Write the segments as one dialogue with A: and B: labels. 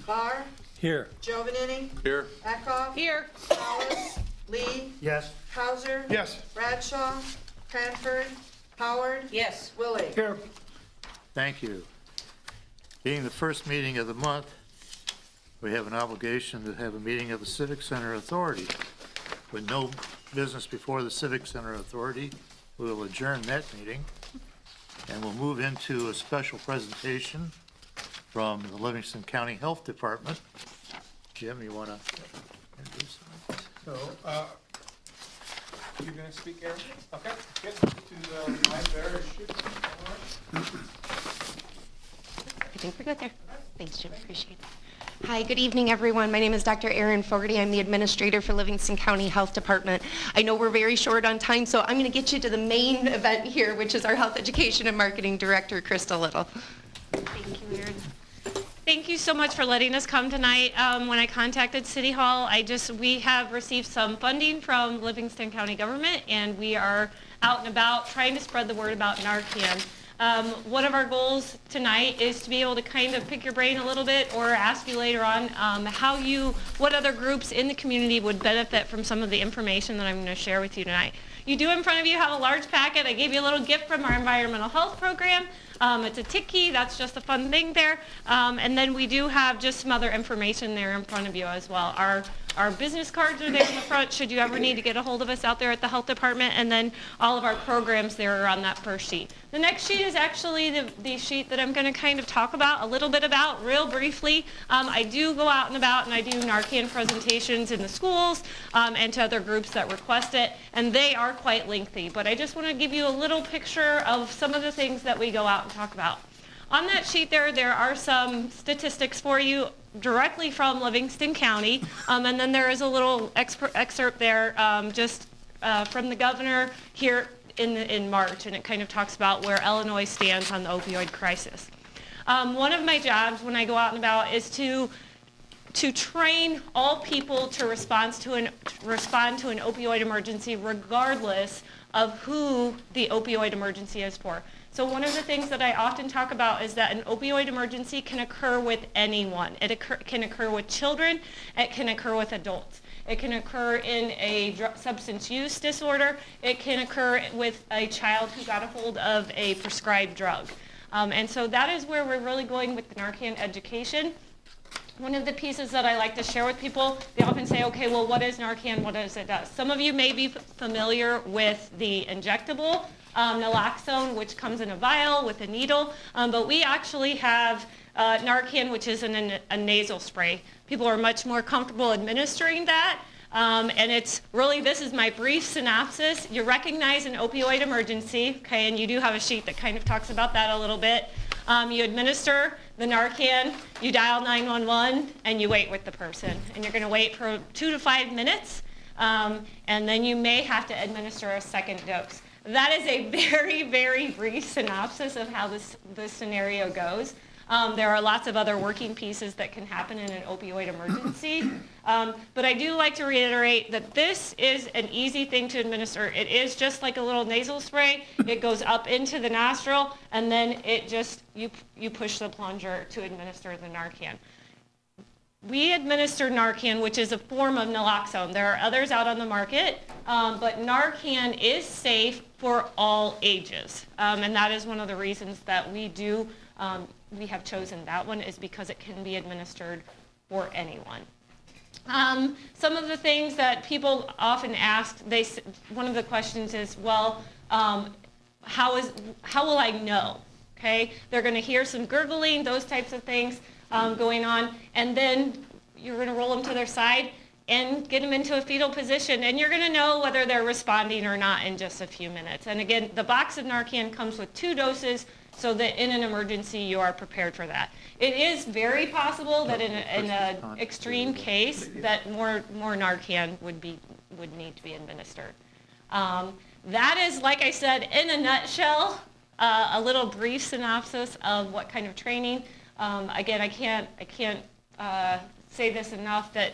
A: Barr,
B: Here.
A: Giovanini,
C: Here.
A: Eckhoff,
D: Here.
A: Wallace, Lee,
B: Yes.
A: Hauser,
B: Yes.
A: Bradshaw, Cranford, Howard,
D: Yes.
A: Willie.
B: Here.
E: Thank you. Being the first meeting of the month, we have an obligation to have a meeting of the Civic Center Authority. With no business before the Civic Center Authority, we will adjourn that meeting, and we'll move into a special presentation from the Livingston County Health Department. Jim, you want to introduce that?
F: So, you're gonna speak, Aaron? Okay, get to the mic there.
G: I think we're good there. Thanks, Jim. Appreciate it. Hi, good evening, everyone. My name is Dr. Erin Fogarty. I'm the administrator for Livingston County Health Department. I know we're very short on time, so I'm going to get you to the main event here, which is our Health Education and Marketing Director, Krista Little.
H: Thank you, Erin. Thank you so much for letting us come tonight. When I contacted City Hall, we have received some funding from Livingston County government, and we are out and about trying to spread the word about Narcan. One of our goals tonight is to be able to kind of pick your brain a little bit or ask you later on what other groups in the community would benefit from some of the information that I'm going to share with you tonight. You do in front of you have a large packet. I gave you a little gift from our environmental health program. It's a ticky, that's just a fun thing there. And then we do have just some other information there in front of you as well. Our business cards are there in the front should you ever need to get a hold of us out there at the health department, and then all of our programs there are on that first sheet. The next sheet is actually the sheet that I'm going to kind of talk about a little bit about real briefly. I do go out and about and I do Narcan presentations in the schools and to other groups that request it, and they are quite lengthy, but I just want to give you a little picture of some of the things that we go out and talk about. On that sheet there are some statistics for you directly from Livingston County, and then there is a little excerpt there from the governor here in March, and it kind of talks about where Illinois stands on the opioid crisis. One of my jobs when I go out and about is to train all people to respond to an opioid emergency regardless of who the opioid emergency is for. So one of the things that I often talk about is that an opioid emergency can occur with anyone. It can occur with children, it can occur with adults. It can occur in a substance use disorder. It can occur with a child who got a hold of a prescribed drug. And so that is where we're really going with the Narcan education. One of the pieces that I like to share with people, they often say, okay, well, what is Narcan? What does it do? Some of you may be familiar with the injectable naloxone, which comes in a vial with a needle, but we actually have Narcan, which is a nasal spray. People are much more comfortable administering that, and it's really, this is my brief synopsis. You recognize an opioid emergency, okay, and you do have a sheet that kind of talks about that a little bit. You administer the Narcan, you dial 911, and you wait with the person. And you're going to wait for 2 to 5 minutes, and then you may have to administer a second dose. That is a very, very brief synopsis of how this scenario goes. There are lots of other working pieces that can happen in an opioid emergency. But I do like to reiterate that this is an easy thing to administer. It is just like a little nasal spray. It goes up into the nostril, and then it just, you push the plunger to administer the Narcan. We administer Narcan, which is a form of naloxone. There are others out on the market, but Narcan is safe for all ages. And that is one of the reasons that we have chosen that one, is because it can be administered for anyone. Some of the things that people often ask, one of the questions is, well, how will I know? Okay, they're going to hear some gurgling, those types of things going on, and then you're going to roll them to their side and get them into a fetal position, and you're going to know whether they're responding or not in just a few minutes. And again, the box of Narcan comes with 2 doses, so that in an emergency you are prepared for that. It is very possible that in an extreme case that more Narcan would need to be administered. That is, like I said, in a nutshell, a little brief synopsis of what kind of training. Again, I can't say this enough, that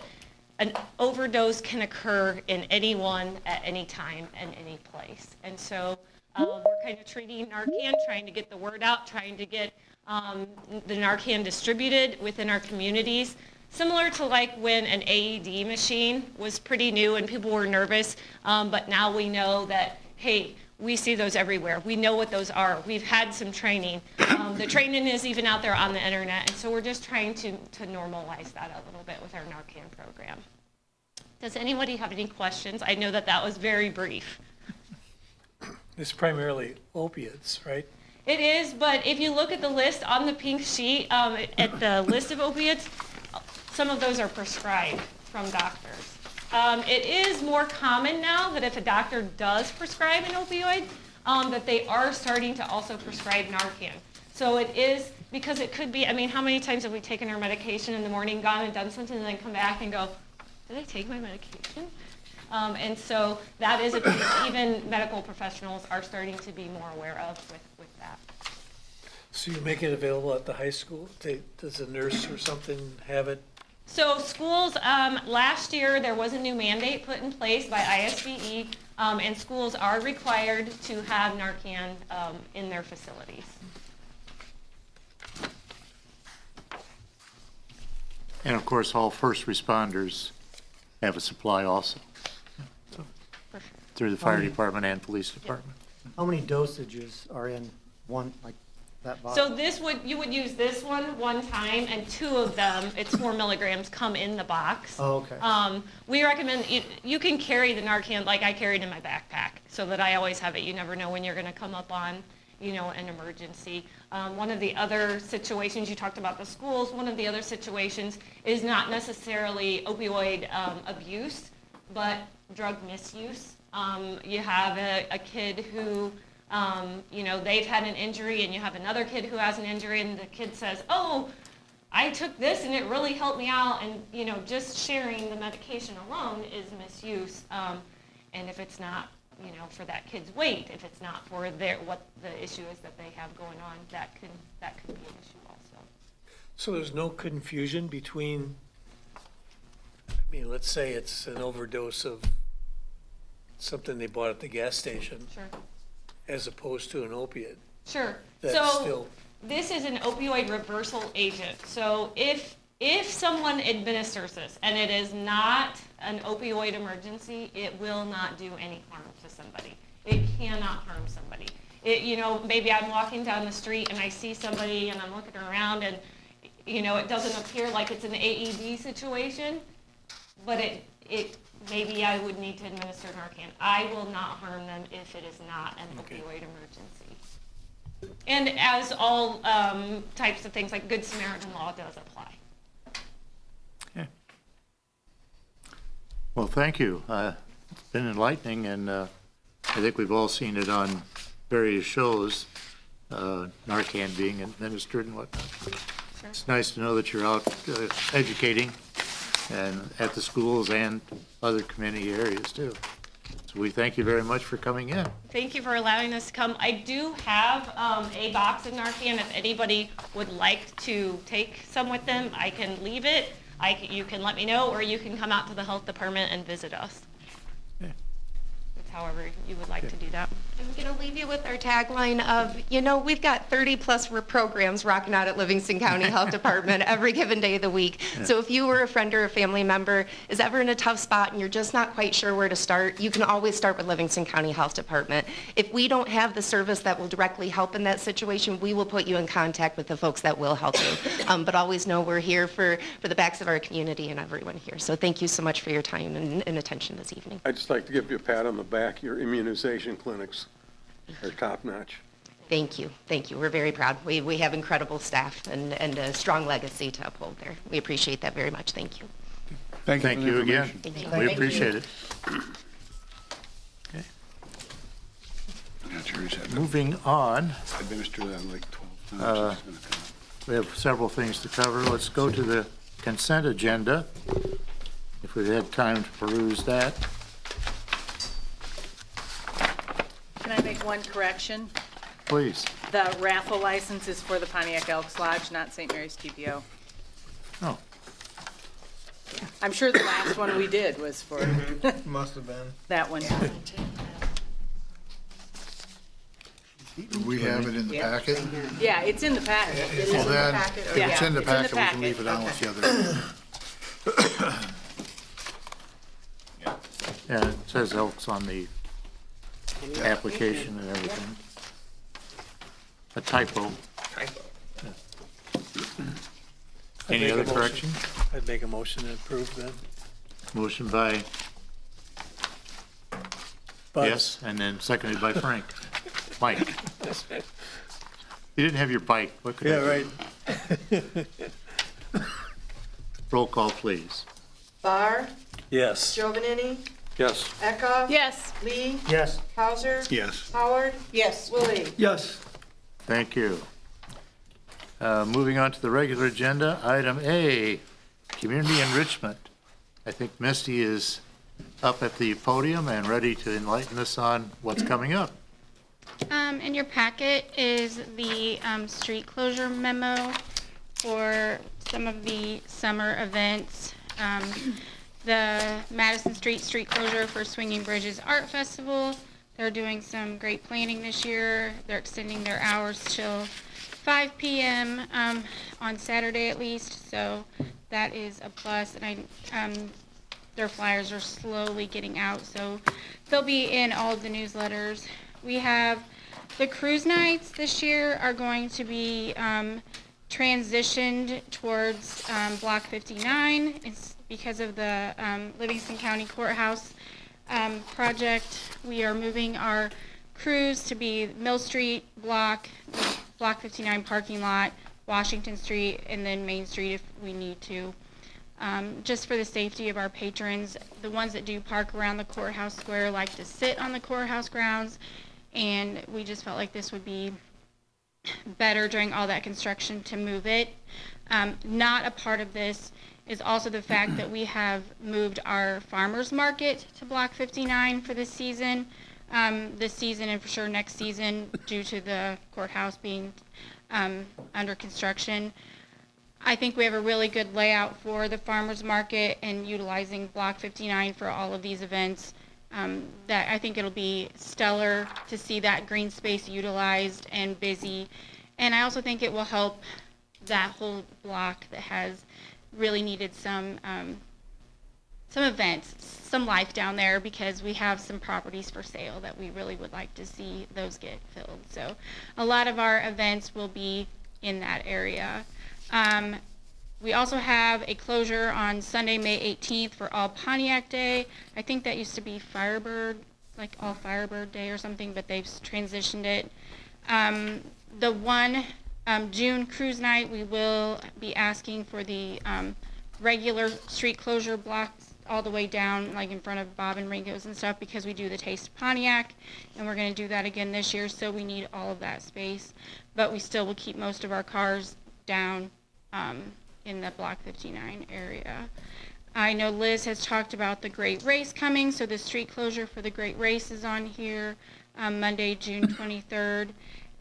H: an overdose can occur in anyone at any time and any place. And so We're kind of treating Narcan, trying to get the word out, trying to get the Narcan distributed within our communities. Similar to like when an AED machine was pretty new and people were nervous, but now we know that, hey, we see those everywhere. We know what those are. We've had some training. The training is even out there on the internet, and so we're just trying to normalize that a little bit with our Narcan program. Does anybody have any questions? I know that that was very brief.
B: It's primarily opiates, right?
H: It is, but if you look at the list on the pink sheet, at the list of opiates, some of those are prescribed from doctors. It is more common now that if a doctor does prescribe an opioid, that they are starting to also prescribe Narcan. So it is, because it could be, I mean, how many times have we taken our medication in the morning, gone and done something, and then come back and go, did I take my medication? And so that is a piece even medical professionals are starting to be more aware of with that.
B: So you make it available at the high school? Does a nurse or something have it?
H: So schools, last year there was a new mandate put in place by ISBE, and schools are required to have Narcan in their facilities.
E: And of course, all first responders have a supply also, through the fire department and police department.
C: How many dosages are in one, like that bottle?
H: So this you would use this one time, and 2 of them, it's 4 milligrams, come in the box.
C: Oh, okay.
H: We recommend, you can carry the Narcan, like I carry it in my backpack, so that I always have it. You never know when you're gonna come up on, an emergency. One of the other situations, you talked about the schools, one of the other situations is not necessarily opioid abuse, but drug misuse. You have a kid who, they've had an injury, and you have another kid who has an injury, and the kid says, oh, I took this and it really helped me out, and just sharing the medication alone is misuse. And if it's not, for that kid's weight, if it's not for what the issue is that they have going on, that could be an issue also.
B: So there's no confusion between, let's say it's an overdose of something they bought at the gas station
H: Sure.
B: as opposed to an opiate.
H: Sure.
B: That's
H: So
B: still,
H: this is an opioid reversal agent. So if someone administers this and it is not an opioid emergency, it will not do any harm to somebody. It cannot harm somebody. Maybe I'm walking down the street and I see somebody and I'm looking around and, it doesn't appear like it's an AED situation, but it maybe I would need to administer Narcan. I will not harm them if it is not an opioid emergency. And as all types of things, like Good Samaritan law does apply.
E: Okay. Well, thank you. It's been enlightening, and I think we've all seen it on various shows, Narcan being administered and whatnot.
H: Sure.
E: It's nice to know that you're out educating and at the schools and other community areas too. So we thank you very much for coming in.
H: Thank you for allowing us to come. I do have a box of Narcan. If anybody would like to take some with them, I can leave it. You can let me know, or you can come out to the health department and visit us.
E: Okay.
H: It's however you would like to do that.
G: I'm going to leave you with our tagline of, we've got 30 plus programs rocking out at Livingston County Health Department every given day of the week. So if you or a friend or a family member is ever in a tough spot and you're just not quite sure where to start, you can always start with Livingston County Health Department. If we don't have the service that will directly help in that situation, we will put you in contact with the folks that will help you. But always know we're here for the backs of our community and everyone here. So thank you so much for your time and attention this evening.
D: I'd just like to give you a pat on the back. Your immunization clinics are top-notch.
G: Thank you. Thank you. We're very proud. We have incredible staff and a strong legacy to uphold there. We appreciate that very much. Thank you.
E: Thank you again.
G: Thank you.
E: We appreciate it. Okay. Moving on,
D: Administer that like 12 times.
E: we have several things to cover. Let's go to the consent agenda, if we've had time to peruse that.
I: Can I make one correction?
E: Please.
I: The raffle license is for the Pontiac Elks Lodge, not St. Mary's TPO.
E: Oh,
I: I'm sure the last one we did was for
F: Must have been.
I: that one.
J: We have it in the packet?
I: Yeah, it's in the packet.
J: Well, then,
A: packet,
J: if
I: yeah.
J: it's in the
I: It's in the
J: packet, we can
I: packet.
J: leave it on with the other.
E: Yeah, it says Elks on the application and everything. A typo.
B: I'd
E: Any
B: make a
E: other
B: motion.
E: correction?
B: I'd make a motion to approve then.
E: Motion by,
B: Buzz.
E: yes, and then seconded by Frank. Mike. You didn't have your bike. What could I
B: Yeah,
E: do?
B: right.
E: Roll call, please.
A: Barr,
B: Yes.
A: Giovanini,
D: Yes.
A: Eckhoff.
I: Yes.
A: Lee,
C: Yes.
A: Hauser,
J: Yes.
A: Howard. Yes. Willie.
C: Yes.
E: Thank you. Moving on to the regular agenda, item A, community enrichment. I think Misty is up at the podium and ready to enlighten us on what's coming up.
K: In your packet is the street closure memo for some of the summer events. The Madison street closure for Swinging Bridges Art Festival. They're doing some great planning this year. They're extending their hours till 5 p.m. On Saturday at least, so that is a plus. And their flyers are slowly getting out, so they'll be in all of the newsletters. We have the cruise nights this year are going to be transitioned towards Block 59. It's because of the Livingston County Courthouse project. We are moving our cruise to be Mill Street, Block 59 parking lot, Washington Street, and then Main Street if we need to. Just for the safety of our patrons, the ones that do park around the courthouse square like to sit on the courthouse grounds, and we just felt like this would be better during all that construction to move it. Not a part of this is also the fact that we have moved our farmers market to Block 59 for this season and for sure next season due to the courthouse being under construction. I think we have a really good layout for the farmers market and utilizing Block 59 for all of these events. That I think it'll be stellar to see that green space utilized and busy. And I also think it will help that whole block that has really needed some events, some life down there, because we have some properties for sale that we really would like to see those get filled. So a lot of our events will be in that area. We also have a closure on Sunday, May 18th for All Pontiac Day. I think that used to be Firebird, like All Firebird Day or something, but they've transitioned it. The one June cruise night, we will be asking for the regular street closure blocks all the way down, like in front of Bob and Ringo's and stuff, because we do the Taste of Pontiac, and we're going to do that again this year, so we need all of that space. But we still will keep most of our cars down in the Block 59 area. I know Liz has talked about the Great Race coming, so the street closure for the Great Race is on here, Monday, June 23rd,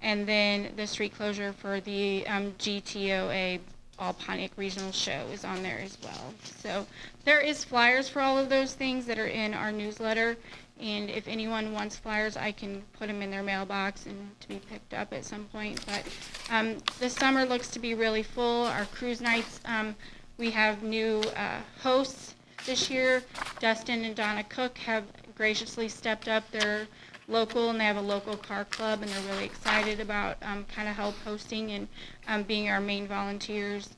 K: and then the street closure for the GTOA All Pontiac Regional Show is on there as well. So there is flyers for all of those things that are in our newsletter, and if anyone wants flyers, I can put them in their mailbox and to be picked up at some point. But the summer looks to be really full. Our cruise nights, we have new hosts this year. Dustin and Donna Cook have graciously stepped up. They're local, and they have a local car club, and they're really excited about kind of help hosting and being our main volunteers.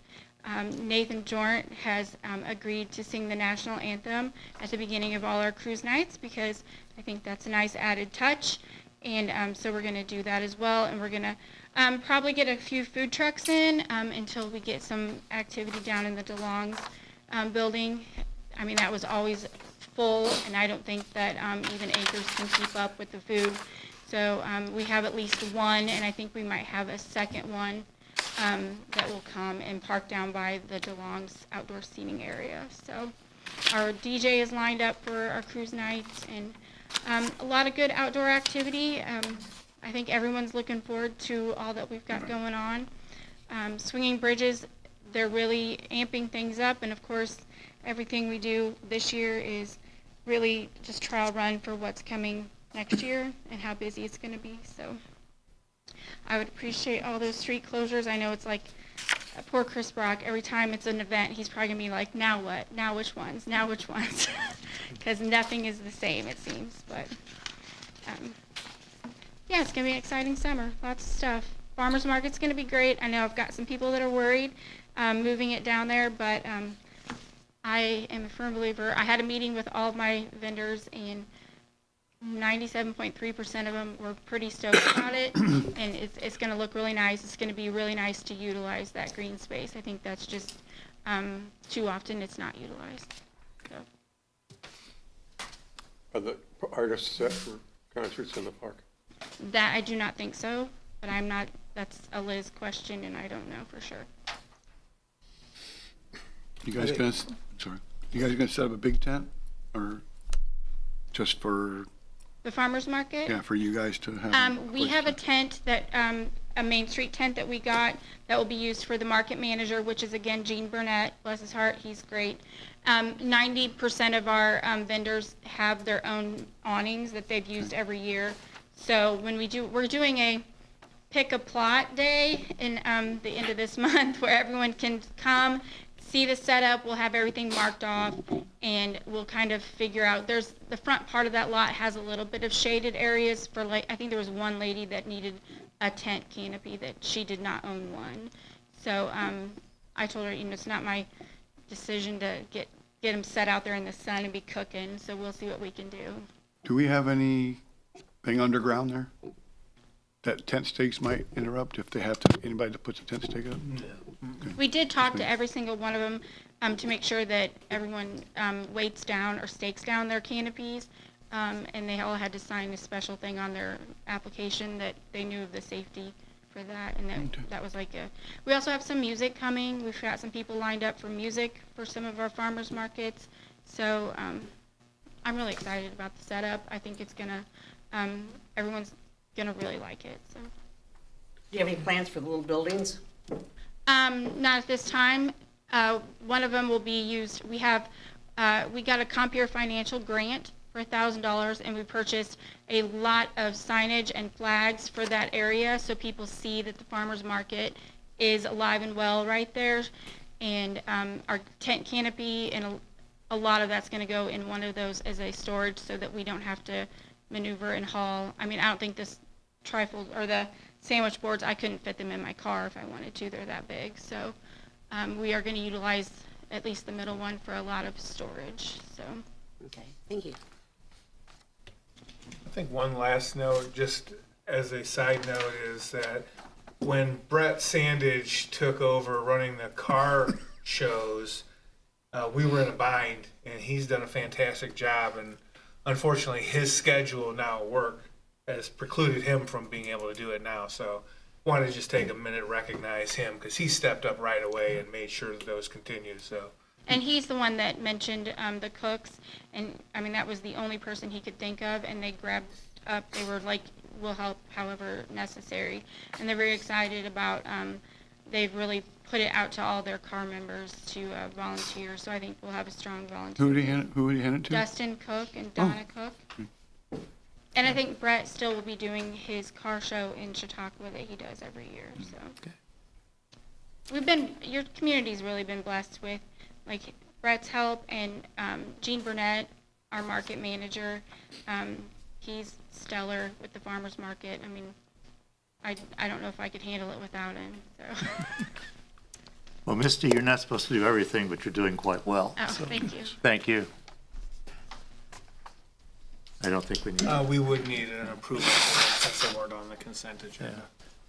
K: Nathan Jornt has agreed to sing the national anthem at the beginning of all our cruise nights, because I think that's a nice added touch, and so we're going to do that as well. And we're going to probably get a few food trucks in until we get some activity down in the DeLong's building. I mean, that was always full, and I don't think that even Acres can keep up with the food. So we have at least one, and I think we might have a second one that will come and park down by the DeLong's outdoor seating area. So our DJ is lined up for our cruise nights, and a lot of good outdoor activity. I think everyone's looking forward to all that we've got going on. Swinging Bridges, they're really amping things up, and of course everything we do this year is really just trial run for what's coming next year and how busy it's going to be. So I would appreciate all those street closures. I know it's like poor Chris Brock. Every time it's an event, he's probably gonna be like, now what? Now which ones? Now which ones? Because nothing is the same, it seems. But yeah, it's gonna be an exciting summer. Lots of stuff. Farmers market's gonna be great. I know I've got some people that are worried moving it down there, but I am a firm believer. I had a meeting with all of my vendors, and 97.3% of them were pretty stoked about it, and it's going to look really nice. It's going to be really nice to utilize that green space. I think that's just too often it's not utilized. So.
D: Are the artists set for concerts in the park?
K: That I do not think so, but I'm not. That's a Liz question, and I don't know for sure.
L: You guys gonna, sorry, you guys gonna set up a big tent, or just for?
K: The farmers market?
L: Yeah, for you guys to have.
K: We have a tent that, a Main Street tent that we got that will be used for the market manager, which is again Gene Burnett, bless his heart, he's great. 90% of our vendors have their own awnings that they've used every year. So when we're doing a pick a plot day in the end of this month where everyone can come, see the setup, we'll have everything marked off, and we'll kind of figure out, there's the front part of that lot has a little bit of shaded areas for, like, I think there was one lady that needed a tent canopy that she did not own one. So I told her, you know, it's not my decision to get them set out there in the sun and be cooking, so we'll see what we can do.
L: Do we have anything underground there that tent stakes might interrupt if they have anybody that puts a tent stake up?
B: No.
L: Okay.
K: We did talk to every single one of them to make sure that everyone weights down or stakes down their canopies, and they all had to sign a special thing on their application that they knew of the safety for that, and that was like a. We also have some music coming. We've got some people lined up for music for some of our farmers markets, so I'm really excited about the setup. I think it's gonna, everyone's gonna really like it. So.
A: Do you have any plans for the little buildings?
K: Not at this time. One of them will be used. We got a Compeer financial grant for $1,000, and we purchased a lot of signage and flags for that area so people see that the farmers market is alive and well right there. And our tent canopy and a lot of that's going to go in one of those as a storage so that we don't have to maneuver and haul. I mean, I don't think this trifold or the sandwich boards, I couldn't fit them in my car if I wanted to. They're that big. So we are going to utilize at least the middle one for a lot of storage. So.
A: Okay, thank you.
F: I think one last note, just as a side note, is that when Brett Sandage took over running the car shows, we were in a bind, and he's done a fantastic job. And unfortunately, his schedule now at work has precluded him from being able to do it now. So wanted to just take a minute to recognize him because he stepped up right away and made sure that those continued. So.
K: And he's the one that mentioned the cooks, and I mean that was the only person he could think of, and they grabbed up. They were like, "We'll help however necessary," and they're very excited about. They've really put it out to all their car members to volunteer. So I think we'll have a strong volunteer.
L: Who would he hand it to?
K: Dustin Cook and Donna Cook. And I think Brett still will be doing his car show in Chautauqua that he does every year. So your community's really been blessed with. Like Brett's help and Gene Burnett, our market manager, he's stellar with the farmers market. I mean, I don't know if I could handle it without him. So.
E: Well, Misty, you're not supposed to do everything, but you're doing quite well.
K: Oh, thank you.
E: Thank you. I don't think we need.
F: We would need an approval for that since they weren't on the consent agenda.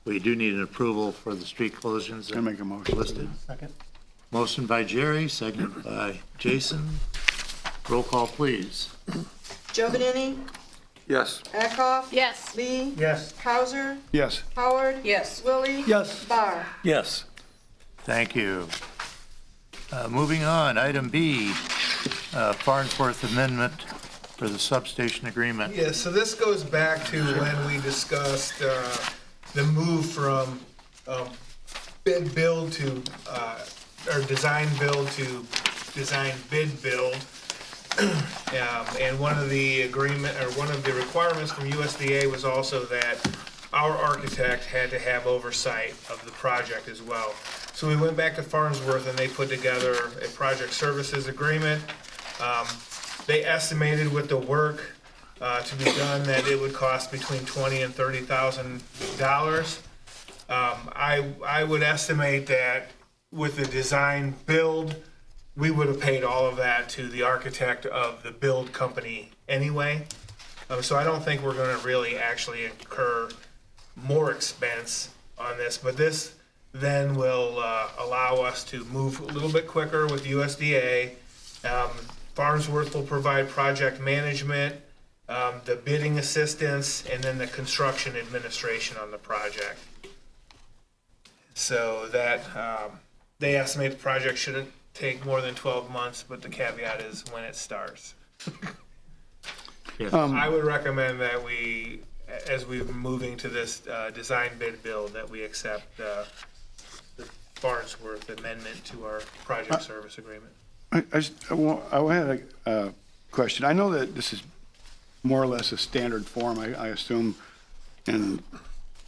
E: We do need an approval for the street closures.
L: I make a motion.
E: Listed.
C: Second.
E: Motion by Jerry, second by Jason. Roll call, please.
A: Giovanini?
D: Yes.
A: Eckhoff?
I: Yes.
A: Lee?
F: Yes.
A: Hauser?
L: Yes.
A: Howard?
B: Yes.
A: Willie?
B: Yes.
A: Barr?
B: Yes.
E: Thank you. Moving on, item B, Farnsworth Amendment for the substation agreement.
F: Yeah, so this goes back to when we discussed the move from bid build to, or design build to design bid build. And one of the requirements from USDA was also that our architect had to have oversight of the project as well. So we went back to Farnsworth and they put together a project services agreement. They estimated with the work to be done that it would cost between $20,000 and $30,000. I would estimate that with the design build, we would have paid all of that to the architect of the build company anyway. So I don't think we're going to really actually incur more expense on this, but this then will allow us to move a little bit quicker with USDA. Farnsworth will provide project management, the bidding assistance, and then the construction administration on the project. So that they estimate the project shouldn't take more than 12 months, but the caveat is when it starts. I would recommend that we, as we're moving to this design bid build, that we accept the Farnsworth amendment to our project service agreement.
L: I had a question. I know that this is more or less a standard form, I assume, and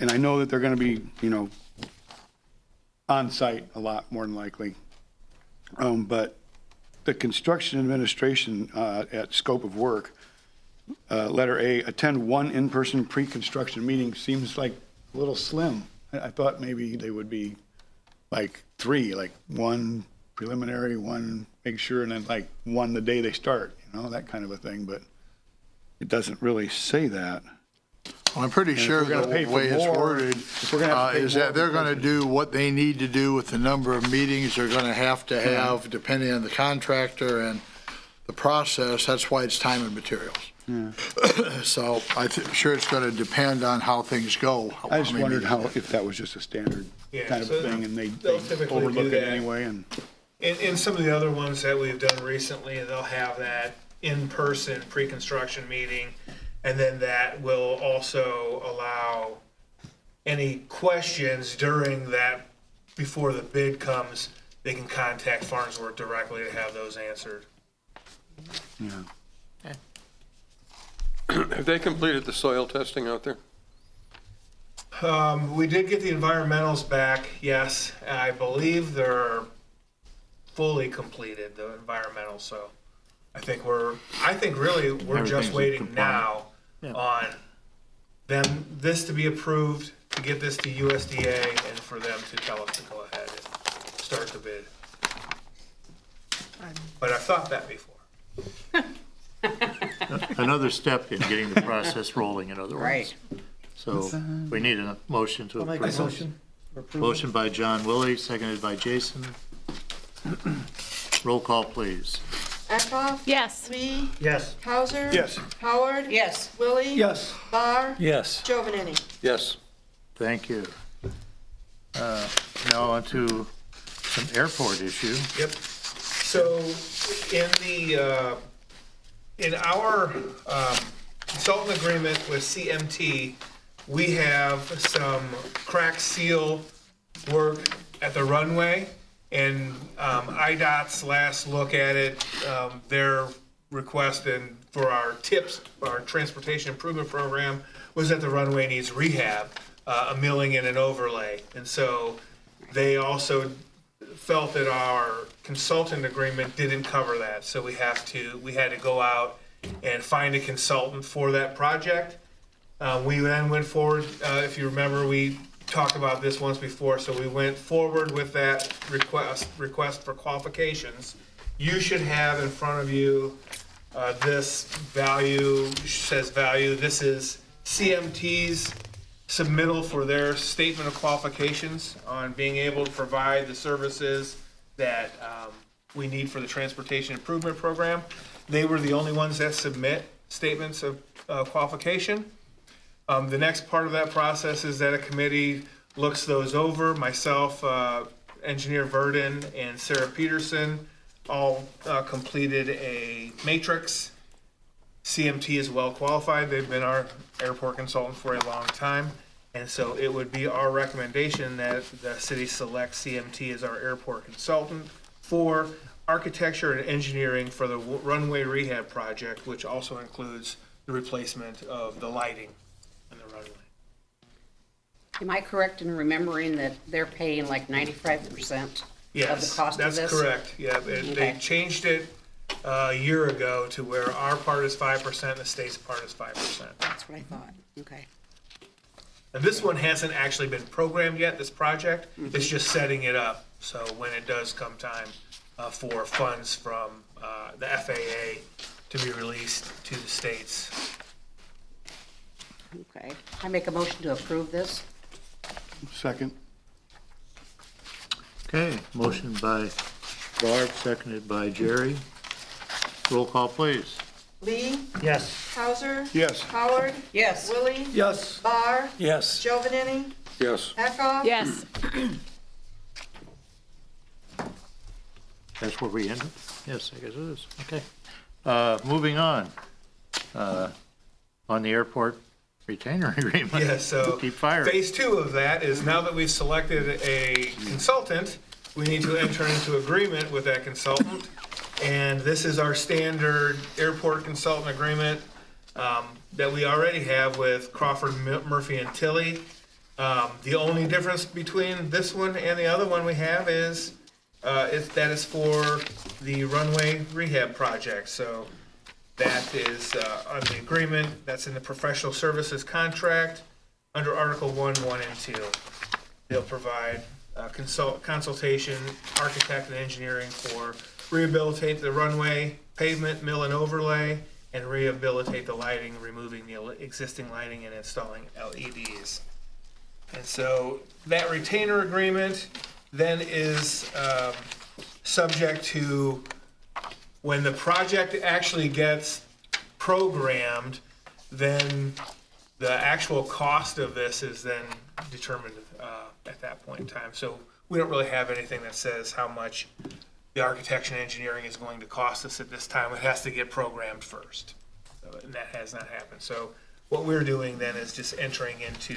L: I know that they're going to be, on site a lot more than likely. But the construction administration at scope of work, letter A, attend one in-person pre-construction meeting seems like a little slim. I thought maybe they would be like 3, like 1 preliminary, 1 make sure, and then like 1 the day they start, that kind of a thing. But it doesn't really say that.
J: Well, I'm pretty sure the way it's worded is that they're going to do what they need to do with the number of meetings they're going to have, depending on the contractor and the process. That's why it's time and materials. Yeah. So I'm sure it's going to depend on how things go.
L: I just wondered if that was just a standard kind of thing, and they
F: typically
L: overlook it anyway. And
F: in some of the other ones that we've done recently, they'll have that in-person pre-construction meeting, and then that will also allow any questions during that, before the bid comes, they can contact Farnsworth directly to have those answered.
L: yeah.
D: Have they completed the soil testing out there?
F: We did get the environmentals back, yes. I believe they're fully completed, the environmentals, so I think really we're just waiting now on this to be approved, to get this to USDA, and for them to tell us to go ahead and start the bid. But I've thought that before.
E: Another step in getting the process rolling, in other words.
A: Right.
E: So we need a motion to
C: I'll make
E: approve.
C: a motion for approval.
E: Motion by John Willie, seconded by Jason. Roll call, please.
M: Eckhoff?
I: Yes.
M: Lee?
C: Yes.
M: Hauser?
L: Yes.
M: Howard?
A: Yes.
M: Willie?
C: Yes.
M: Barr?
B: Yes.
M: Jovanini?
D: Yes.
E: Thank you. Now on to some airport issue.
F: Yep. So in our consultant agreement with CMT, we have some crack seal work at the runway, and IDOT's last look at it, their request for our TIPS, our Transportation Improvement Program, was that the runway needs rehab, a milling and an overlay. And so they also felt that our consultant agreement didn't cover that. So we had to go out and find a consultant for that project. We then went forward, if you remember, we talked about this once before, so we went forward with that request for qualifications. You should have in front of you this value, says value. This is CMT's submittal for their statement of qualifications on being able to provide the services that we need for the Transportation Improvement Program. They were the only ones that submit statements of qualification. The next part of that process is that a committee looks those over. Myself, Engineer Verdon, and Sarah Peterson all completed a matrix. CMT is well qualified. They've been our airport consultant for a long time. And so it would be our recommendation that the city select CMT as our airport consultant for architecture and engineering for the runway rehab project, which also includes the replacement of the lighting in the runway.
A: Am I correct in remembering that they're paying like 95% of the
F: Yes,
A: cost of
F: that's
A: this?
F: correct. Yeah, they
A: Okay.
F: changed it a year ago to where our part is 5%, the state's part is 5%.
A: That's what I thought. Okay.
F: And this one hasn't actually been programmed yet, this project. It's just setting it up. So when it does come time for funds from the FAA to be released to the states.
A: Okay. I make a motion to approve this.
L: Second.
E: Okay, motion by Barb, seconded by Jerry. Roll call, please.
M: Lee,
B: Yes.
M: Hauser,
L: Yes.
M: Howard,
A: Yes.
M: Willie,
B: Yes.
M: Barr,
B: Yes.
M: Giovanini,
D: Yes.
M: Eckhoff.
I: Yes.
E: That's where we end it? Yes, I guess it is. Okay. Moving on. On the airport retainer agreement.
F: Yeah, so
E: Keep firing.
F: phase 2 of that is now that we've selected a consultant, we need to enter into agreement with that consultant. And this is our standard airport consultant agreement that we already have with Crawford, Murphy, and Tilly. The only difference between this one and the other one we have is that is for the runway rehab project. So that is on the agreement, that's in the professional services contract under Article 1, 1, and 2. They'll provide consultation, architect and engineering for rehabilitate the runway, pavement, mill and overlay, and rehabilitate the lighting, removing the existing lighting and installing LEDs. And so that retainer agreement then is subject to when the project actually gets programmed, then the actual cost of this is then determined at that point in time. So we don't really have anything that says how much the architecture and engineering is going to cost us at this time. It has to get programmed first. And that has not happened. So what we're doing then is just entering into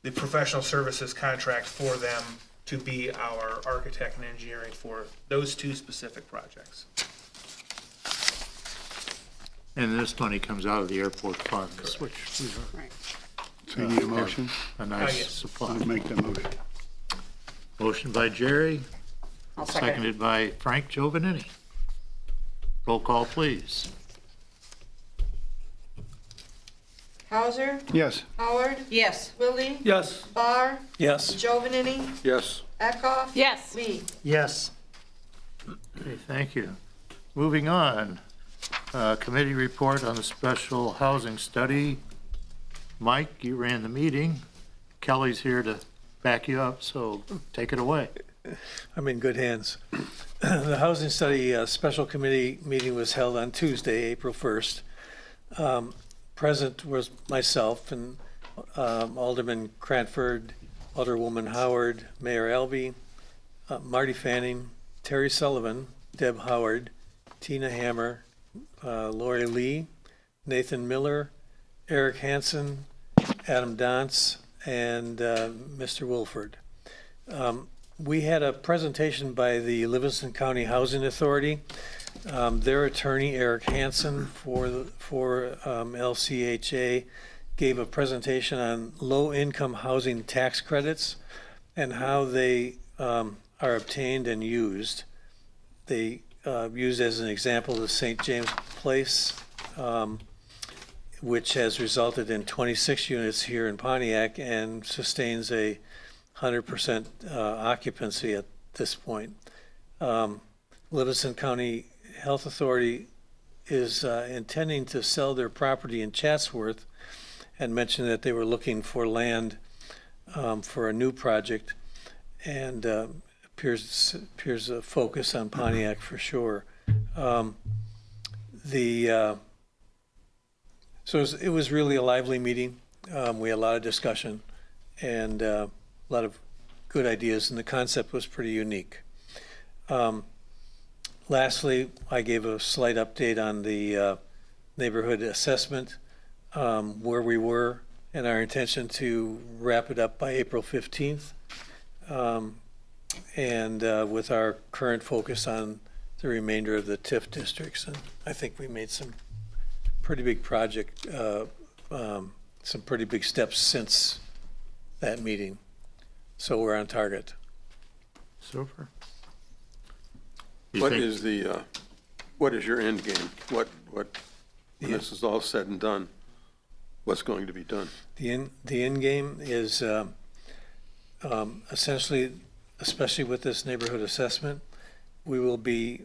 F: the professional services contract for them to be our architect and engineering for those 2 specific projects.
E: And this money comes out of the airport funds, which is
A: Right.
L: So you need a motion?
E: a nice
F: yes.
E: supply.
L: I'll make that motion.
E: Motion by Jerry,
A: I'll second it.
E: seconded by Frank Giovanini. Roll call, please.
M: Hauser,
L: Yes.
M: Howard,
A: Yes.
M: Willie,
B: Yes.
M: Barr,
B: Yes.
M: Giovanini,
D: Yes.
M: Eckhoff.
I: Yes.
M: Lee.
B: Yes.
E: Okay, thank you. Moving on, committee report on the special housing study. Mike, you ran the meeting. Kelly's here to back you up, so take it away.
B: I'm in good hands. The Housing Study Special Committee meeting was held on Tuesday, April 1st. Present was myself and Alderman Cranford, Alderwoman Howard, Mayor Albee, Marty Fanning, Terry Sullivan, Deb Howard, Tina Hammer, Lori Lee, Nathan Miller, Eric Hansen, Adam Dance, and Mr. Wilford. We had a presentation by the Livingston County Housing Authority. Their attorney, Eric Hansen, for LCHA, gave a presentation on low-income housing tax credits and how they are obtained and used. They used as an example the St. James Place, which has resulted in 26 units here in Pontiac and sustains a 100% occupancy at this point. Livingston County Health Authority is intending to sell their property in Chatsworth and mentioned that they were looking for land for a new project, and appears a focus on Pontiac for sure. So it was really a lively meeting. We had a lot of discussion and a lot of good ideas, and the concept was pretty unique. Lastly, I gave a slight update on the neighborhood assessment, where we were, and our intention to wrap it up by April 15th. And with our current focus on the remainder of the TIF districts. And I think we made some pretty big project, some pretty big steps since that meeting. So we're on target.
E: Super.
D: What is your end game? When this is all said and done, what's going to be done?
B: The end game is essentially, especially with this neighborhood assessment, we will be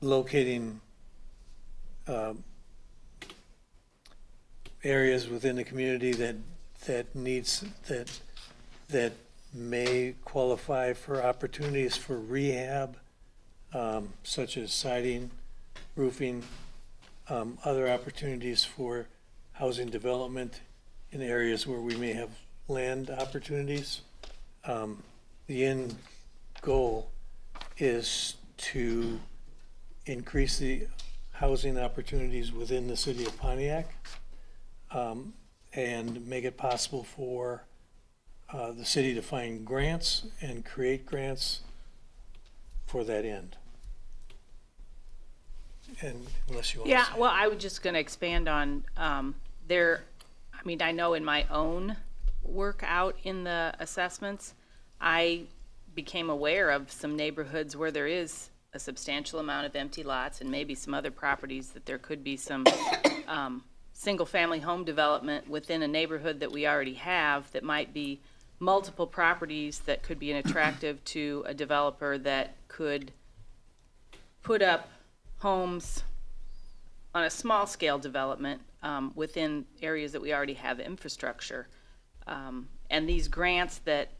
B: locating areas within the community that may qualify for opportunities for rehab, such as siding, roofing, other opportunities for housing development in areas where we may have land opportunities. The end goal is to increase the housing opportunities within the city of Pontiac, and make it possible for the city to find grants and create grants for that end. And unless you want to
I: Yeah,
B: say.
I: well, I was just going to expand on I know in my own work out in the assessments, I became aware of some neighborhoods where there is a substantial amount of empty lots and maybe some other properties that there could be some single-family home development within a neighborhood that we already have that might be multiple properties that could be an attractive to a developer that could put up homes on a small-scale development within areas that we already have infrastructure. And these grants that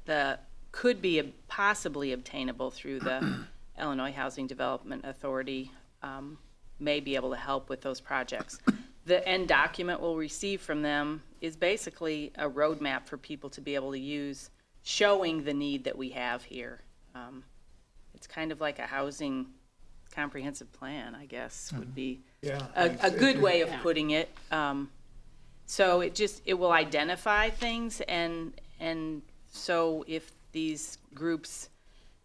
I: could be possibly obtainable through the Illinois Housing Development Authority may be able to help with those projects. The end document we'll receive from them is basically a roadmap for people to be able to use, showing the need that we have here. It's kind of like a housing comprehensive plan, I guess, would be a good way of putting it. So it will identify things, and so if these groups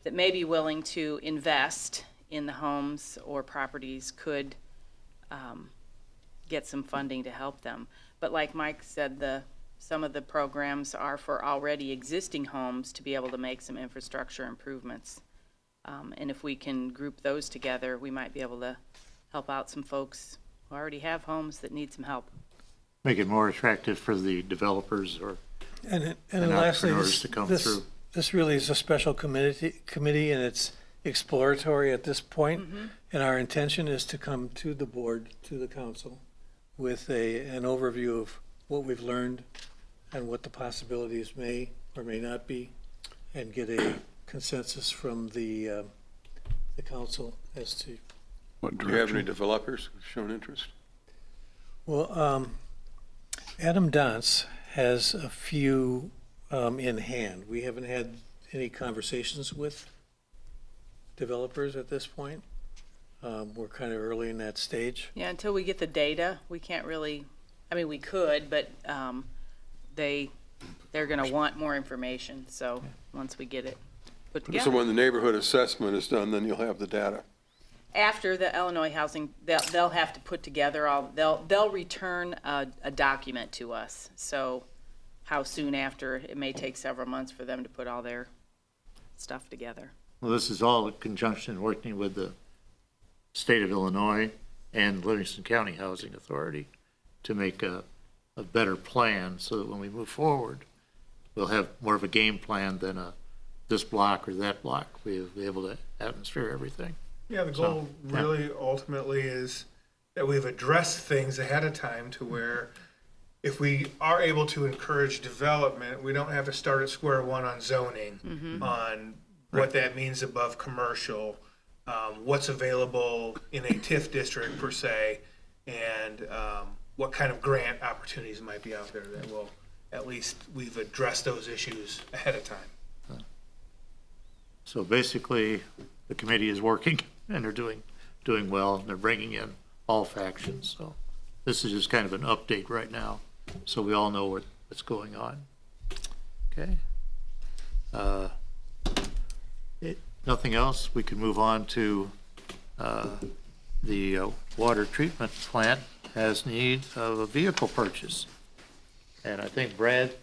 I: that may be willing to invest in the homes or properties could get some funding to help them. But like Mike said, some of the programs are for already existing homes to be able to make some infrastructure improvements. And if we can group those together, we might be able to help out some folks who already have homes that need some help.
E: Make it more attractive for the developers or
B: And lastly,
E: entrepreneurs to come through.
B: this really is a special committee, and it's exploratory at this point. And our intention is to come to the board, to the council, with an overview of what we've learned and what the possibilities may or may not be, and get a consensus from the council as to.
L: What
D: Do you have any developers who've shown interest?
B: Well, Adam Dance has a few in hand. We haven't had any conversations with developers at this point. We're kind of early in that stage.
I: Yeah, until we get the data, we can't really, we could, but they're going to want more information. So once we get it put together.
D: So when the neighborhood assessment is done, then you'll have the data.
I: After the Illinois Housing, they'll have to put together they'll return a document to us. So how soon after, it may take several months for them to put all their stuff together.
E: Well, this is all in conjunction working with the state of Illinois and Livingston County Housing Authority to make a better plan so that when we move forward, we'll have more of a game plan than this block or that block. We'll be able to atmosphere everything.
F: Yeah, the goal really ultimately is that we've addressed things ahead of time to where if we are able to encourage development, we don't have to start at square one on zoning, on what that means above commercial, what's available in a TIF district per se, and what kind of grant opportunities might be out there that will, at least we've addressed those issues ahead of time.
E: So basically, the committee is working and they're doing well, and they're bringing in all factions. So this is just kind of an update right now, so we all know what's going on. Okay. Nothing else, we can move on to the water treatment plant has need of a vehicle purchase. And I think Brad,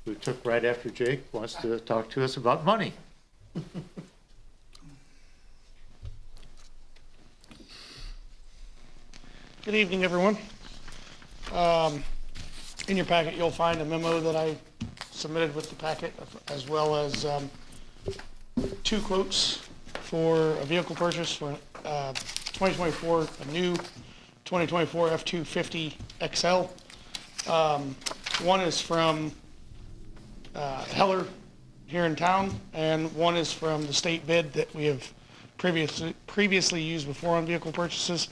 E: who took right after Jake, wants to talk to us about money.
N: Good evening, everyone. In your packet, you'll find a memo that I submitted with the packet, as well as 2 quotes for a vehicle purchase for 2024, a new 2024 F-250 XL. One is from Heller here in town, and one is from the state bid that we have previously used before on vehicle purchases.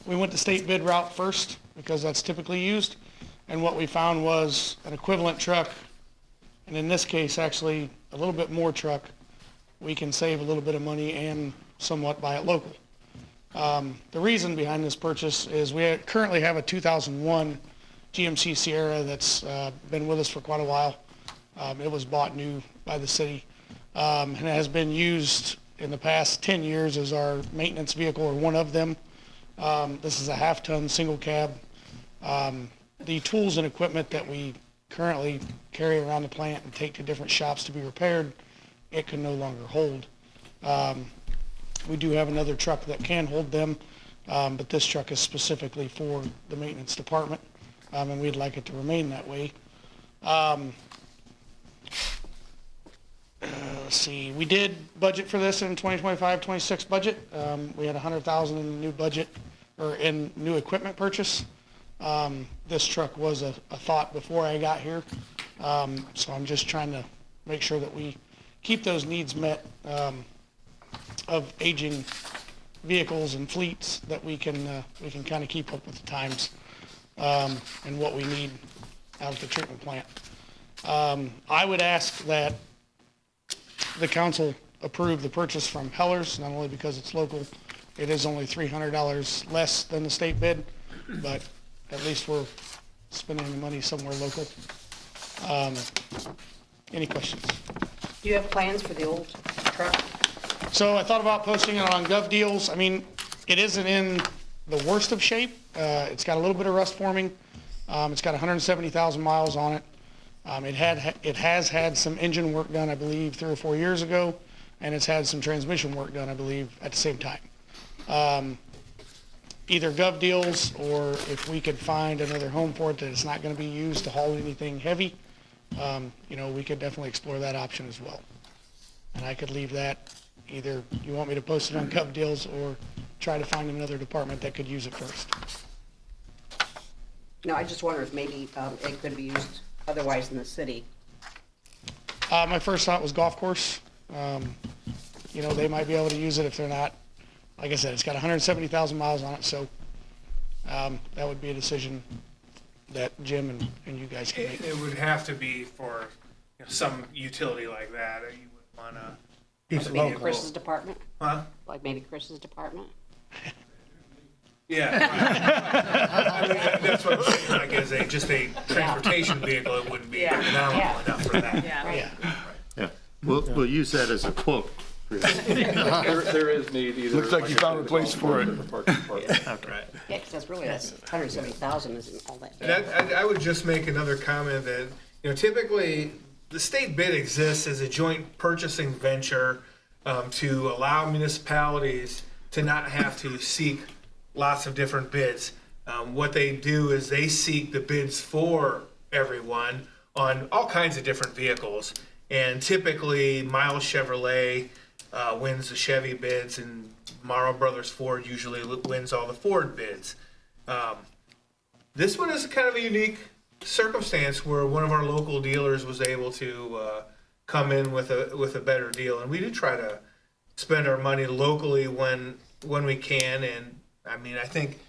N: We went the state bid route first because that's typically used, and what we found was an equivalent truck, and in this case, actually a little bit more truck. We can save a little bit of money and somewhat buy it local. The reason behind this purchase is we currently have a 2001 GMC Sierra that's been with us for quite a while. It was bought new by the city, and it has been used in the past 10 years as our maintenance vehicle, or one of them. This is a half-ton single cab. The tools and equipment that we currently carry around the plant and take to different shops to be repaired, it can no longer hold. We do have another truck that can hold them, but this truck is specifically for the maintenance department, and we'd like it to remain that way. Let's see, we did budget for this in 2025-26 budget. We had $100,000 in the new budget, or in new equipment purchase. This truck was a thought before I got here, so I'm just trying to make sure that we keep those needs met of aging vehicles and fleets, that we can kind of keep up with the times and what we need out of the treatment plant. I would ask that the council approve the purchase from Heller's, not only because it's local. It is only $300 less than the state bid, but at least we're spending the money somewhere local. Any questions?
A: Do you have plans for the old truck?
N: So I thought about posting it on Gov Deals. I mean, it isn't in the worst of shape. It's got a little bit of rust forming. It's got 170,000 miles on it. It has had some engine work done, I believe, 3 or 4 years ago, and it's had some transmission work done, I believe, at the same time. Either Gov Deals, or if we could find another home for it that it's not going to be used to haul anything heavy, we could definitely explore that option as well. And I could leave that, either you want me to post it on Gov Deals or try to find another department that could use it first.
A: No, I just wonder if maybe it could be used otherwise in the city.
N: My first thought was golf course. They might be able to use it if they're not. Like I said, it's got 170,000 miles on it, so that would be a decision that Jim and you guys can make.
F: It would have to be for some utility like that. You would want to.
A: Maybe Chris's department?
F: Huh?
A: Like maybe Chris's department?
F: Yeah. I mean, that's what I'm saying, like, as just a transportation vehicle, it wouldn't be economical enough for that.
E: Yeah, we'll use that as a quote.
D: There is need either.
L: Looks like you found a place for it.
A: Yeah, because that's 170,000 isn't all that bad.
F: And I would just make another comment that, typically, the state bid exists as a joint purchasing venture to allow municipalities to not have to seek lots of different bids. What they do is they seek the bids for everyone on all kinds of different vehicles. And typically, Miles Chevrolet wins the Chevy bids, and Morrow Brothers Ford usually wins all the Ford bids. This one is kind of a unique circumstance where one of our local dealers was able to come in with a better deal, and we do try to spend our money locally when we can. And I mean, I think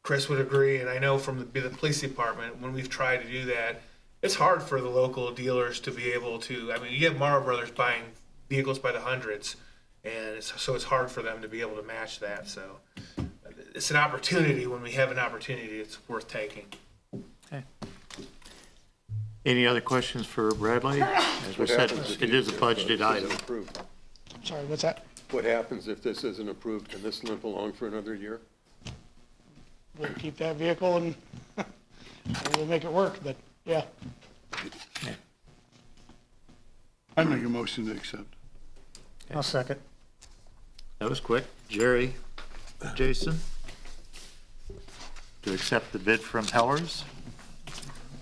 F: Chris would agree, and I know from the police department, when we've tried to do that, it's hard for the local dealers to be able to. I mean, you have Morrow Brothers buying vehicles by the hundreds, and so it's hard for them to be able to match that. So it's an opportunity. When we have an opportunity, it's worth taking.
E: Okay. Any other questions for Bradley? As we said, it is a budgeted item.
N: Sorry, what's that?
D: What happens if this isn't approved? Can this limp along for another year?
N: We'll keep that vehicle, and we'll make it work, but yeah.
L: I'd make a motion to accept.
C: I'll second.
E: That was quick. Jerry, Jason? To accept the bid from Hellers?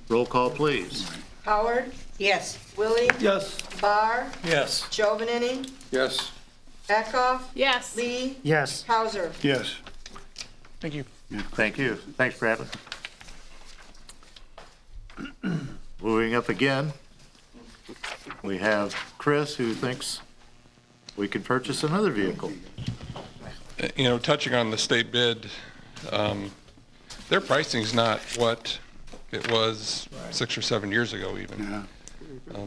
E: Roll call, please.
M: Howard,
A: Yes.
M: Willie,
B: Yes.
M: Barr,
B: Yes.
M: Giovanini,
D: Yes.
M: Eckhoff,
I: Yes.
M: Lee,
C: Yes.
M: Hauser.
L: Yes.
N: Thank you.
E: Thank you. Thanks, Bradley. Moving up again, we have Chris, who thinks we could purchase another vehicle.
O: You know, touching on the state bid, their pricing's not what it was 6 or 7 years ago even.
L: Yeah.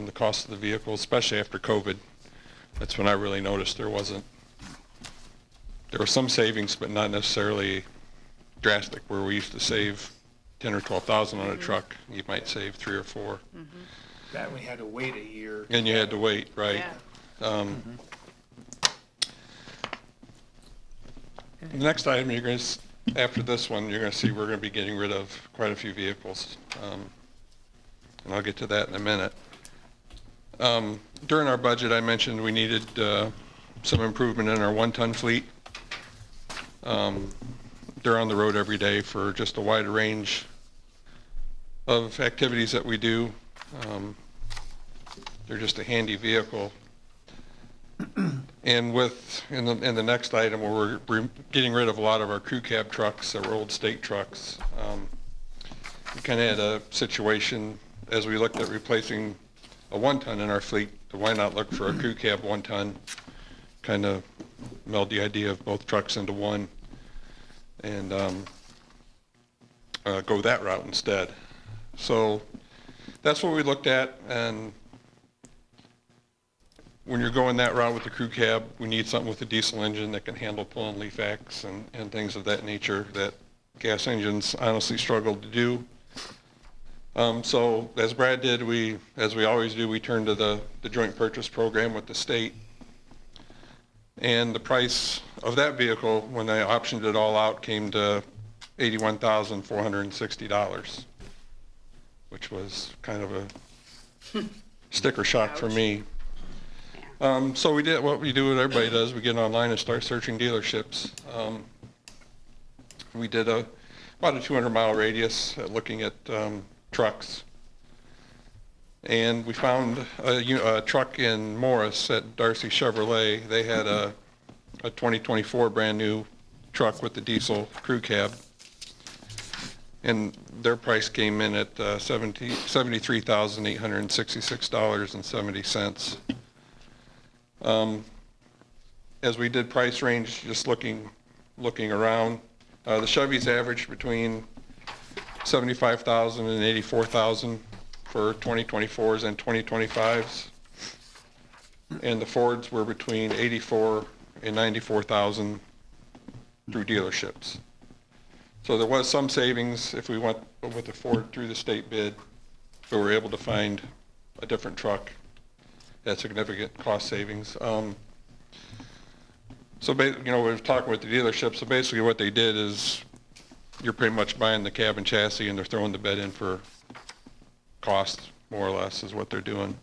O: The cost of the vehicle, especially after COVID, that's when I really noticed there was some savings, but not necessarily drastic, where we used to save 10 or 12,000 on a truck, you might save 3 or 4.
F: That we had to wait a year.
O: And you had to wait, right?
I: Yeah.
O: The next item, you're going to, after this one, you're going to see we're going to be getting rid of quite a few vehicles. And I'll get to that in a minute. During our budget, I mentioned we needed some improvement in our 1-ton fleet. They're on the road every day for just a wide range of activities that we do. They're just a handy vehicle. And in the next item, where we're getting rid of a lot of our crew cab trucks, our old state trucks. We kind of had a situation as we looked at replacing a 1-ton in our fleet. Why not look for a crew cab 1-ton? Kind of meld the idea of both trucks into one, and go that route instead. So that's what we looked at, and when you're going that route with the crew cab, we need something with a diesel engine that can handle pulling leaf axe and things of that nature that gas engines honestly struggle to do. So as Brad did, as we always do, we turned to the joint purchase program with the state. And the price of that vehicle, when I optioned it all out, came to $81,460, which was kind of a sticker shock for me. So we did what we do, what everybody does. We get online and start searching dealerships. We did about a 200-mile radius looking at trucks. And we found a truck in Morris at Darcy Chevrolet. They had a 2024 brand new truck with the diesel crew cab. And their price came in at $73,866.70. As we did price range, just looking around, the Chevys averaged between $75,000 and $84,000 for 2024s and 2025s, and the Fords were between $84,000 and $94,000 through dealerships. So there was some savings if we went with the Ford through the state bid, but we were able to find a different truck at significant cost savings. So we were talking with the dealership, so basically what they did is you're pretty much buying the cab and chassis and they're throwing the bed in for cost, more or less, is what they're doing.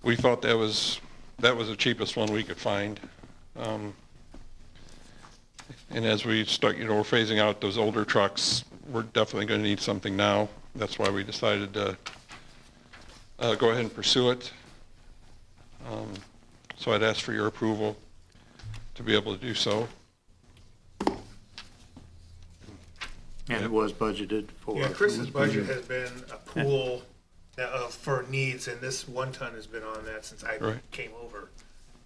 O: We thought that was the cheapest one we could find. And as we start, we're phasing out those older trucks, we're definitely going to need something now. That's why we decided to go ahead and pursue it. So I'd ask for your approval to be able to do so.
E: And it was budgeted for.
F: Yeah, Chris's budget has been a pool for needs, and this 1-ton has been on that since I came over.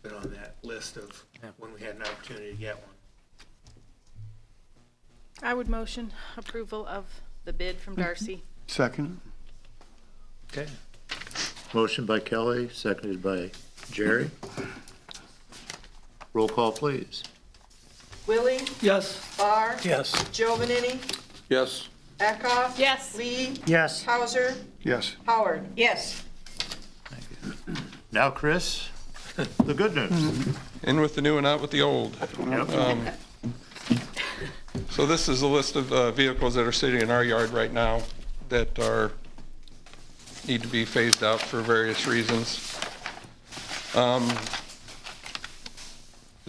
F: Been on that list of when we had an opportunity to get one.
I: I would motion approval of the bid from Darcy.
L: Second.
E: Okay. Motion by Kelly, seconded by Jerry. Roll call, please.
M: Willie,
B: Yes.
M: Barr,
B: Yes.
M: Giovanini,
D: Yes.
M: Eckhoff.
I: Yes.
M: Lee,
C: Yes.
M: Hauser,
L: Yes.
M: Howard.
A: Yes.
E: Now, Chris, the good news.
O: In with the new and out with the old. So this is a list of vehicles that are sitting in our yard right now that need to be phased out for various reasons. The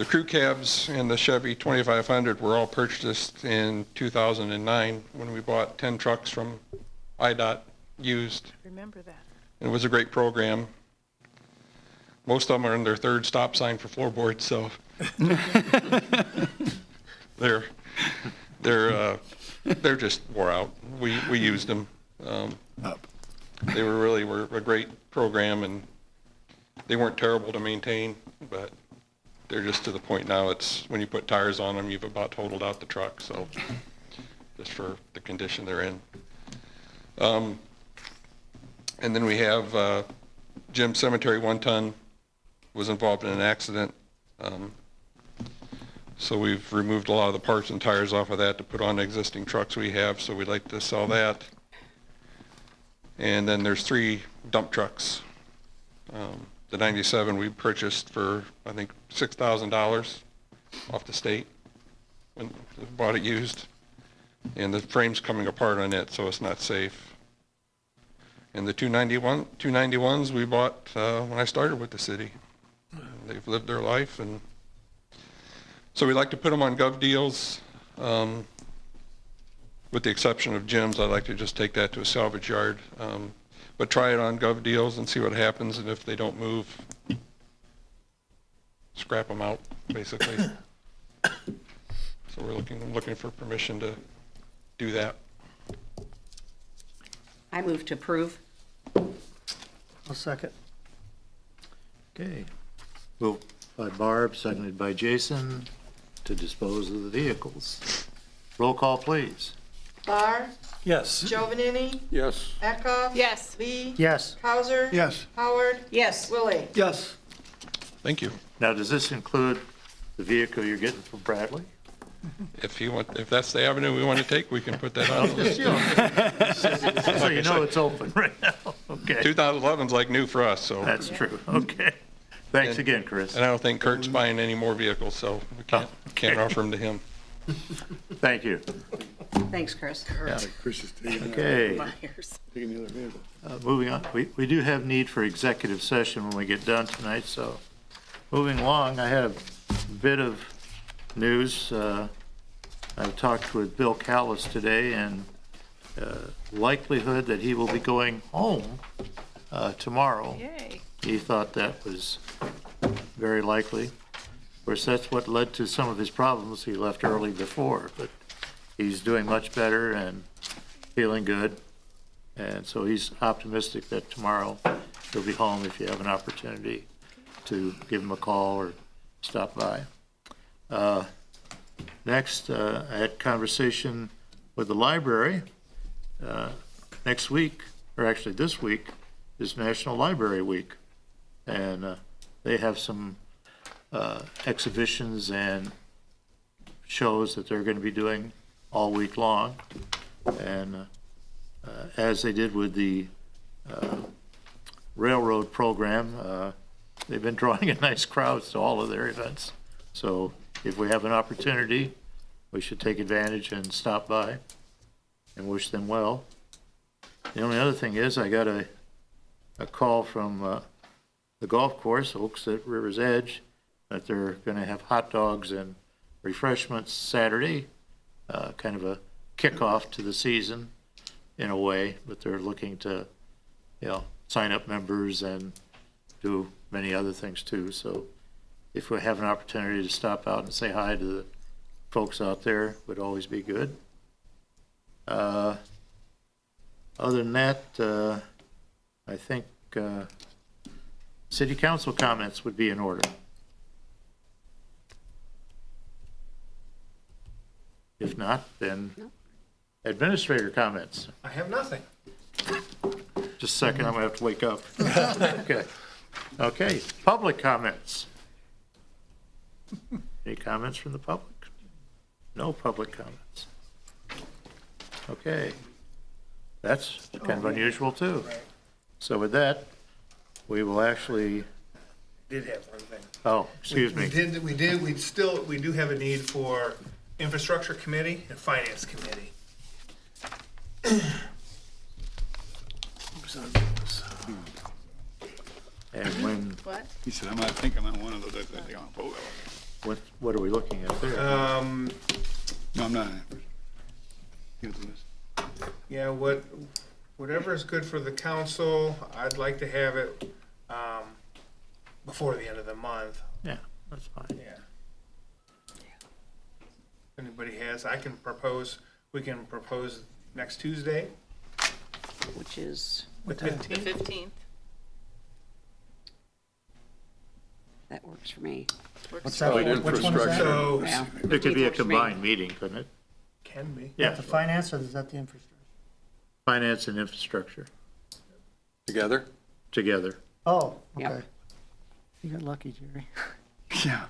O: crew cabs and the Chevy 2500 were all purchased in 2009 when we bought 10 trucks from IDOT used.
I: Remember that.
O: It was a great program. Most of them are in their third stop sign for floorboards, so they're just wore out. We used them. They were a great program, and they weren't terrible to maintain, but they're just to the point now, it's when you put tires on them, you've about totaled out the truck, so just for the condition they're in. And then we have Jim Cemetery 1 ton was involved in an accident. So we've removed a lot of the parts and tires off of that to put on existing trucks we have, so we'd like to sell that. And then there's 3 dump trucks. The 97 we purchased for, I think, $6,000 off the state when we bought it used. And the frame's coming apart on it, so it's not safe. And the 291s we bought when I started with the city. They've lived their life, and so we like to put them on gov deals. With the exception of Jim's, I'd like to just take that to a salvage yard. But try it on gov deals and see what happens, and if they don't move, scrap them out, basically. So we're looking for permission to do that.
A: I move to approve.
B: I'll second.
E: Okay. Moved by Barb, seconded by Jason, to dispose of the vehicles. Roll call, please.
M: Barr,
B: Yes.
M: Giovanini,
D: Yes.
M: Eckhoff.
I: Yes.
M: Lee.
C: Yes.
M: Causer.
L: Yes.
M: Howard.
A: Yes.
M: Willie.
C: Yes.
O: Thank you.
E: Now, does this include the vehicle you're getting from Bradley?
O: If that's the avenue we want to take, we can put that on.
E: So you know it's open right now. Okay.
O: 2011's like new for us, so.
E: That's true. Okay. Thanks again, Chris.
O: And I don't think Kurt's buying any more vehicles, so we can't offer them to him.
E: Thank you.
A: Thanks, Chris.
L: Chris is taking
E: Okay.
L: taking the other vehicle.
E: Moving on, we do have need for executive session when we get done tonight, so moving along, I had a bit of news. I talked with Bill Callis today, and likelihood that he will be going home tomorrow.
I: Yay.
E: He thought that was very likely. Of course, that's what led to some of his problems. He left early before, but he's doing much better and feeling good. And so he's optimistic that tomorrow he'll be home if you have an opportunity to give him a call or stop by. Next, I had conversation with the library. Next week, or actually this week, is National Library Week. And they have some exhibitions and shows that they're going to be doing all week long. And as they did with the railroad program, they've been drawing in nice crowds to all of their events. So if we have an opportunity, we should take advantage and stop by and wish them well. The only other thing is I got a call from the golf course, Oaks at River's Edge, that they're going to have hot dogs and refreshments Saturday, kind of a kickoff to the season in a way, but they're looking to, sign up members and do many other things too. So if we have an opportunity to stop out and say hi to the folks out there, would always be good. Other than that, I think city council comments would be in order. If not, then administrator comments.
F: I have nothing.
E: Just a second, I'm gonna have to wake up. Okay. Okay, public comments. Any comments from the public? No public comments. Okay. That's kind of unusual too. So with that, we will actually,
F: Did have one thing.
E: oh, excuse me.
F: We do have a need for Infrastructure Committee and Finance Committee.
E: And when,
I: What?
L: He said, I think I'm on one of those.
E: what are we looking at there?
L: No, I'm not. Give it to us.
F: Yeah, whatever is good for the council, I'd like to have it, before the end of the month.
E: Yeah, that's fine.
F: Yeah. If anybody has, we can propose next Tuesday,
A: Which is,
F: the
I: The
F: 15th.
I: 15th.
A: that works for me.
C: What's that?
D: Light
C: Which one is that?
D: infrastructure.
F: So,
A: Yeah.
E: It could be a
A: 15th works for me.
E: combined meeting, couldn't it?
F: can be.
E: Yeah,
C: The finance, or is that the infrastructure?
E: finance and infrastructure
D: Together?
E: together.
C: Oh,
A: Yep.
C: okay. You got lucky, Jerry.
L: Yeah.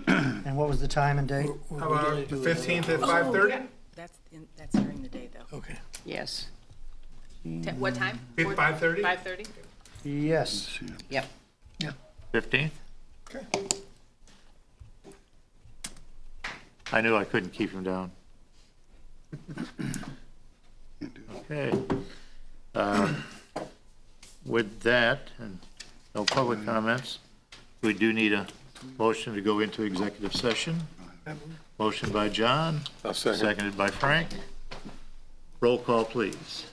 C: And what was the time and date?
F: How about the 15th at 5:30?
I: That's during the day, though.
B: Okay.
A: Yes,
I: What time?
F: 5:30?
I: 5:30?
C: Yes.
A: yep.
E: 15th?
F: Okay.
E: I knew I couldn't keep him down. Okay. With that, and no public comments, we do need a motion to go into executive session. Motion by John,
D: I'll second.
E: seconded by Frank. Roll call, please.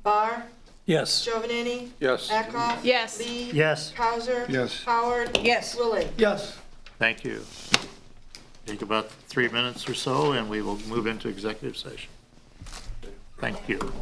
M: Barr,
B: Yes.
M: Giovanini,
D: Yes.
M: Eckhoff.
I: Yes.
M: Lee.
C: Yes.
M: Cowser.
L: Yes.
M: Howard.
A: Yes.
M: Willie.
C: Yes.
E: Thank you. Take about 3 minutes or so, and we will move into executive session. Thank you.